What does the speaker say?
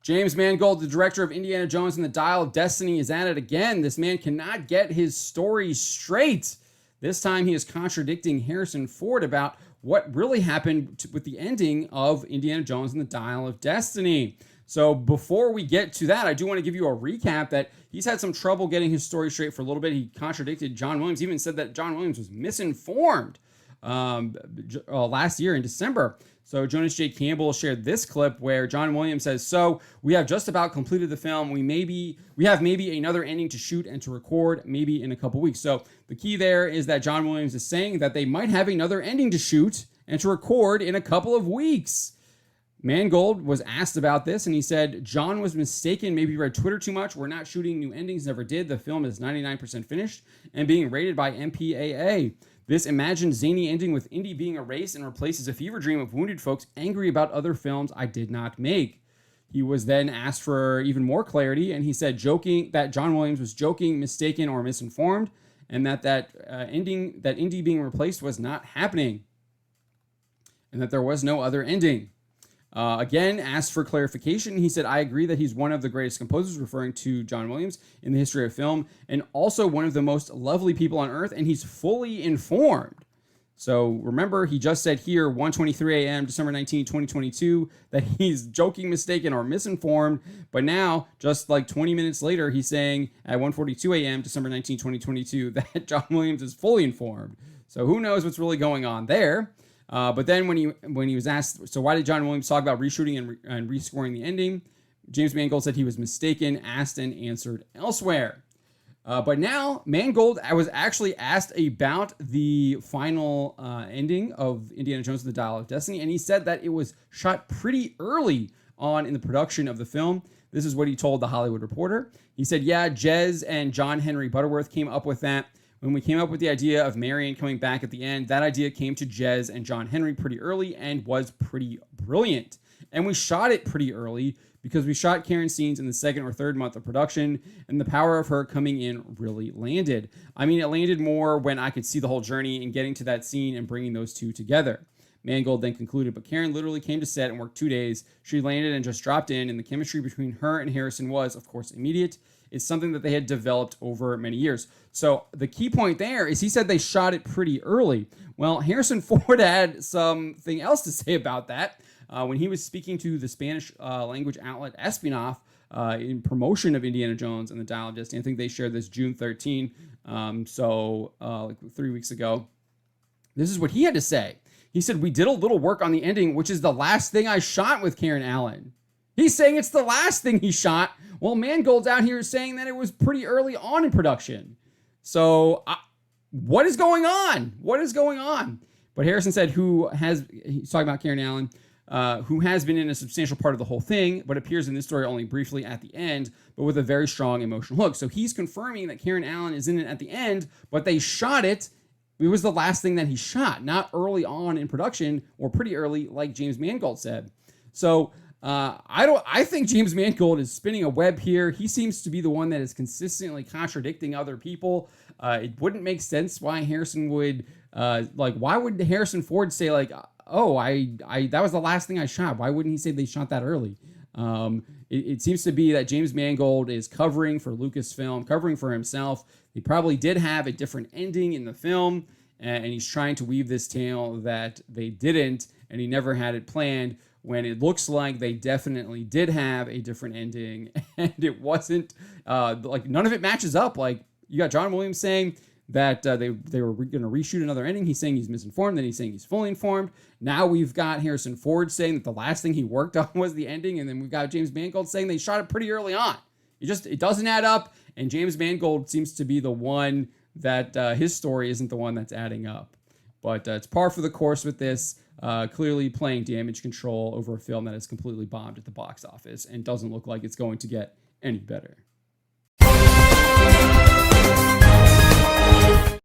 James Mangold, the director of Indiana Jones and the Dial of Destiny, is at it again. This man cannot get his story straight. This time he is contradicting Harrison Ford about what really happened with the ending of Indiana Jones and the Dial of Destiny. So before we get to that, I do want to give you a recap that he's had some trouble getting his story straight for a little bit. He contradicted John Williams, even said that John Williams was misinformed last year in December. So Jonas J. Campbell shared this clip where John Williams says, "So we have just about completed the film. We have maybe another ending to shoot and to record, maybe in a couple weeks." So the key there is that John Williams is saying that they might have another ending to shoot and to record in a couple of weeks. Mangold was asked about this, and he said, "John was mistaken, maybe read Twitter too much. We're not shooting new endings, never did. The film is 99% finished and being rated by MPAA. This imagined zany ending with Indy being erased and replaced as a fever dream of wounded folks angry about other films I did not make." He was then asked for even more clarity, and he said that John Williams was joking, mistaken, or misinformed, and that Indy being replaced was not happening, and that there was no other ending. Again, asked for clarification, he said, "I agree that he's one of the greatest composers," referring to John Williams, "in the history of film, and also one of the most lovely people on earth, and he's fully informed." So remember, he just said here, 1:23 a.m., December 19, 2022, that he's joking, mistaken, or misinformed. But now, just like 20 minutes later, he's saying at 1:42 a.m., December 19, 2022, that John Williams is fully informed. So who knows what's really going on there? But then when he was asked, so why did John Williams talk about reshooting and rescoring the ending? James Mangold said he was mistaken, asked and answered elsewhere. But now Mangold was actually asked about the final ending of Indiana Jones and the Dial of Destiny, and he said that it was shot pretty early on in the production of the film. This is what he told The Hollywood Reporter. He said, "Yeah, Jez and John Henry Butterworth came up with that. When we came up with the idea of Marion coming back at the end, that idea came to Jez and John Henry pretty early and was pretty brilliant. And we shot it pretty early because we shot Karen's scenes in the second or third month of production, and the power of her coming in really landed. I mean, it landed more when I could see the whole journey and getting to that scene and bringing those two together." Mangold then concluded, "But Karen literally came to set and worked 2 days. She landed and just dropped in, and the chemistry between her and Harrison was, of course, immediate. It's something that they had developed over many years." So the key point there is he said they shot it pretty early. Well, Harrison Ford had something else to say about that when he was speaking to the Spanish language outlet Espinoff in promotion of Indiana Jones and the Dial of Destiny. I think they shared this June 13, like 3 weeks ago. This is what he had to say. He said, "We did a little work on the ending, which is the last thing I shot with Karen Allen." He's saying it's the last thing he shot. Well, Mangold's out here saying that it was pretty early on in production. So what is going on? What is going on? But Harrison said, he's talking about Karen Allen, who has been in a substantial part of the whole thing, but appears in this story only briefly at the end, but with a very strong emotional hook. So he's confirming that Karen Allen is in it at the end, but they shot it. It was the last thing that he shot, not early on in production or pretty early, like James Mangold said. So I think James Mangold is spinning a web here. He seems to be the one that is consistently contradicting other people. It wouldn't make sense why Harrison would, why would Harrison Ford say "Oh, that was the last thing I shot"? Why wouldn't he say they shot that early? It seems to be that James Mangold is covering for Lucasfilm, covering for himself. He probably did have a different ending in the film, and he's trying to weave this tale that they didn't, and he never had it planned, when it looks like they definitely did have a different ending, and it wasn't, none of it matches up. Like, you got John Williams saying that they were going to reshoot another ending. He's saying he's misinformed, then he's saying he's fully informed. Now we've got Harrison Ford saying that the last thing he worked on was the ending, and then we've got James Mangold saying they shot it pretty early on. It doesn't add up, and James Mangold seems to be the one that his story isn't the one that's adding up. But it's par for the course with this. Clearly playing damage control over a film that is completely bombed at the box office and doesn't look like it's going to get any better.